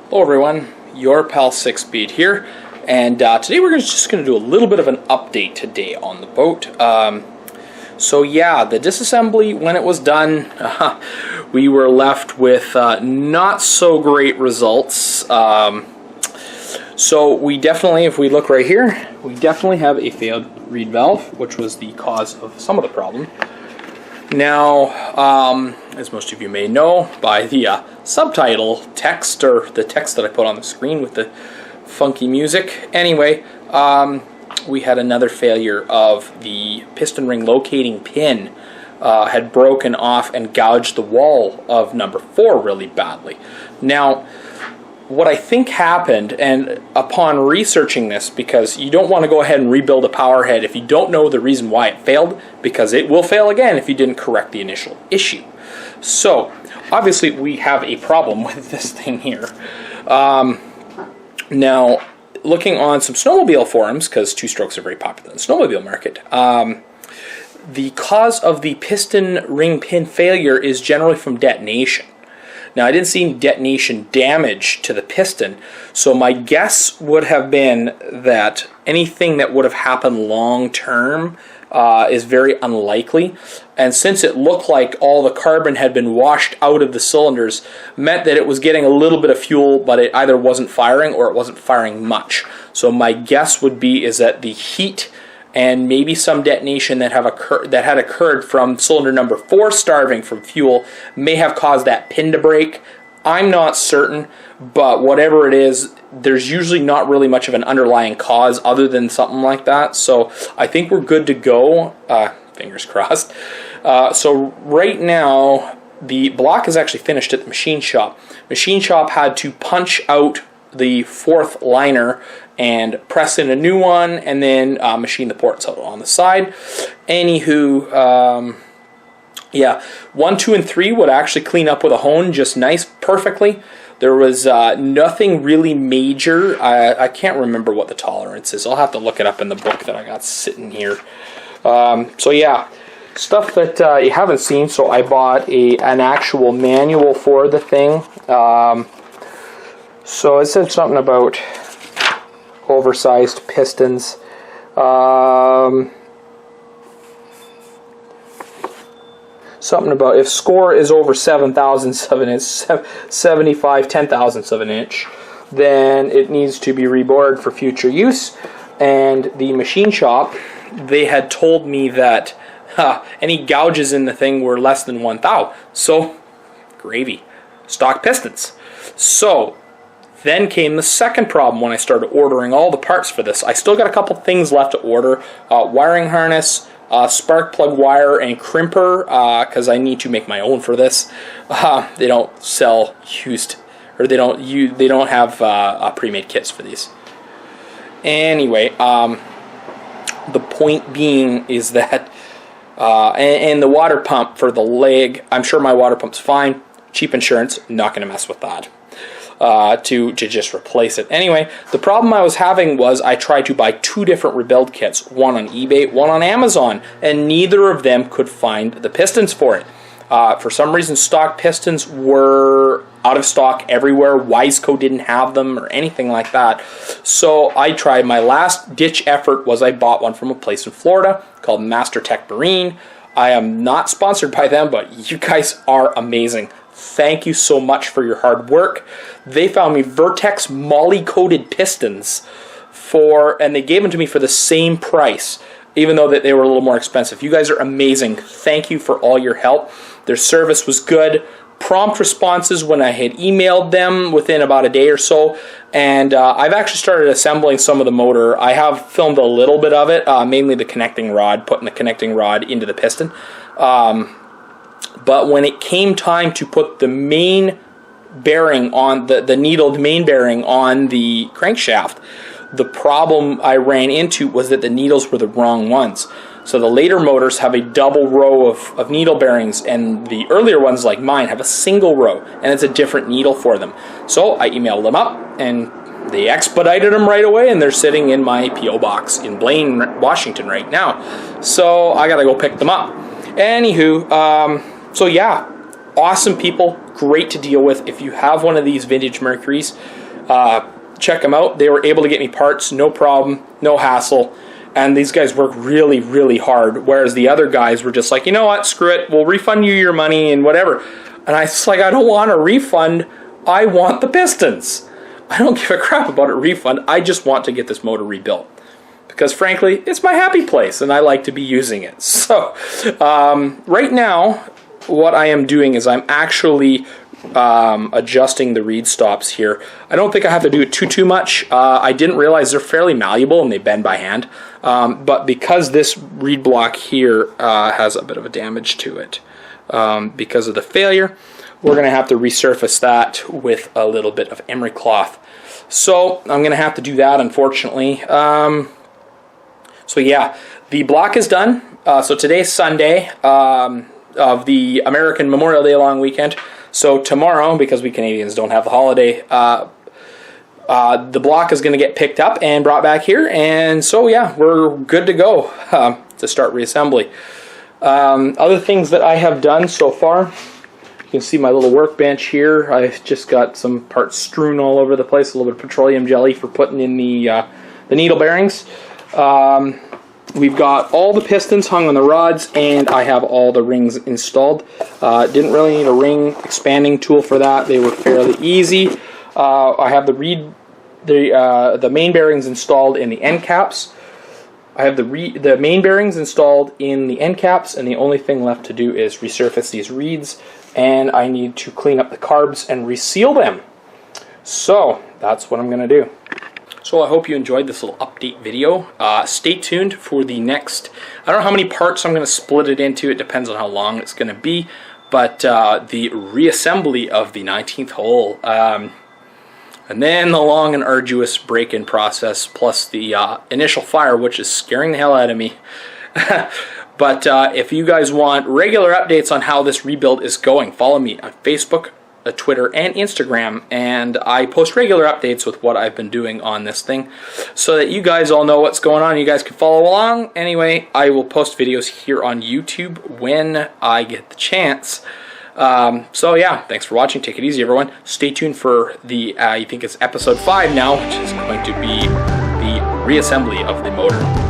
Hello everyone, your pal 6Speed here, and today we're just going to do a little bit of an update today on the boat. So yeah, the disassembly, when it was done, we were left with not so great results. So we definitely, if we look right here, we definitely have a failed reed valve, which was the cause of some of the problem. Now, as most of you may know by the subtitle text, or the text that I put on the screen with the funky music, anyway, we had another failure of the piston ring locating pin. Had broken off and gouged the wall of number 4 really badly. Now, what I think happened, and upon researching this, because you don't want to go ahead and rebuild a Powerhead if you don't know the reason why it failed, because it will fail again if you didn't correct the initial issue. So, obviously we have a problem with this thing here. Now, looking on some snowmobile forums, because two-strokes are very popular in the snowmobile market, the cause of the piston ring pin failure is generally from detonation. Now, I didn't see any detonation damage to the piston, so my guess would have been that anything that would have happened long term is very unlikely. And since it looked like all the carbon had been washed out of the cylinders, meant that it was getting a little bit of fuel, but it either wasn't firing or it wasn't firing much. So my guess would be is that the heat and maybe some detonation that had occurred from cylinder number 4 starving from fuel may have caused that pin to break. I'm not certain, but whatever it is, there's usually not really much of an underlying cause other than something like that. So I think we're good to go. Fingers crossed. So right now, the block is actually finished at the machine shop. Machine shop had to punch out the 4th liner and press in a new one, and then machine the ports out on the side. Anywho, yeah, 1, 2, and 3 would actually clean up with a hone just nice, perfectly. There was nothing really major. I can't remember what the tolerance is. I'll have to look it up in the book that I got sitting here. So yeah, stuff that you haven't seen. So I bought an actual manual for the thing. So it said something about oversized pistons. Something about if score is over 7 thousandths of an inch, 75 10,000ths of an inch, then it needs to be rebored for future use. And the machine shop, they had told me that any gouges in the thing were less than 1 thou. So, gravy. Stock pistons. So, then came the second problem when I started ordering all the parts for this. I still got a couple things left to order. Wiring harness, spark plug wire, and crimper, because I need to make my own for this. They don't sell used, or they don't have pre-made kits for these. Anyway, the point being is that, and the water pump for the leg, I'm sure my water pump's fine. Cheap insurance, not going to mess with that. To just replace it. Anyway, the problem I was having was I tried to buy 2 different rebuild kits, one on eBay, one on Amazon, and neither of them could find the pistons for it. For some reason, stock pistons were out of stock everywhere. Wiseco didn't have them or anything like that. So I tried. My last ditch effort was I bought one from a place in Florida called Master Tech Marine. I am not sponsored by them, but you guys are amazing. Thank you so much for your hard work. They found me Vertex moly-coated pistons and they gave them to me for the same price, even though that they were a little more expensive. You guys are amazing. Thank you for all your help. Their service was good. Prompt responses when I had emailed them within about a day or so. And I've actually started assembling some of the motor. I have filmed a little bit of it, mainly the connecting rod, putting the connecting rod into the piston. But when it came time to put the main bearing on, the needled main bearing on the crankshaft, the problem I ran into was that the needles were the wrong ones. So the later motors have a double row of needle bearings, and the earlier ones like mine have a single row, and it's a different needle for them. So I emailed them up, and they expedited them right away, and they're sitting in my P.O. box in Blaine, Washington right now. So I gotta go pick them up. Anywho, so yeah, awesome people, great to deal with. If you have one of these vintage Mercuries, check them out. They were able to get me parts, no problem, no hassle. And these guys work really, really hard. Whereas the other guys were just like, you know what, screw it, we'll refund you your money and whatever. And I was like, I don't want a refund. I want the pistons. I don't give a crap about a refund. I just want to get this motor rebuilt. Because frankly, it's my happy place and I like to be using it. So right now, what I am doing is I'm actually adjusting the reed stops here. I don't think I have to do it too much. I didn't realize they're fairly malleable and they bend by hand. But because this reed block here has a bit of a damage to it because of the failure, we're going to have to resurface that with a little bit of emery cloth. So I'm going to have to do that, unfortunately. So yeah, the block is done. So today's Sunday of the American Memorial Day long weekend. So tomorrow, because we Canadians don't have the holiday, the block is going to get picked up and brought back here. And so yeah, we're good to go to start reassembly. Other things that I have done so far, you can see my little workbench here. I've just got some parts strewn all over the place, a little bit of petroleum jelly for putting in the needle bearings. We've got all the pistons hung on the rods, and I have all the rings installed. Didn't really need a ring expanding tool for that. They were fairly easy. I have the main bearings installed in the end caps. I have the main bearings installed in the end caps, and the only thing left to do is resurface these reeds, and I need to clean up the carbs and reseal them. So that's what I'm going to do. So I hope you enjoyed this little update video. Stay tuned for the next, I don't know how many parts I'm going to split it into. It depends on how long it's going to be. But the reassembly of the 19th hole. And then the long and arduous break-in process, plus the initial fire, which is scaring the hell out of me. But if you guys want regular updates on how this rebuild is going, follow me on Facebook, Twitter, and Instagram, and I post regular updates with what I've been doing on this thing so that you guys all know what's going on. You guys can follow along. Anyway, I will post videos here on YouTube when I get the chance. So yeah, thanks for watching. Take it easy, everyone. Stay tuned for the, I think it's episode 5 now, which is going to be the reassembly of the motor.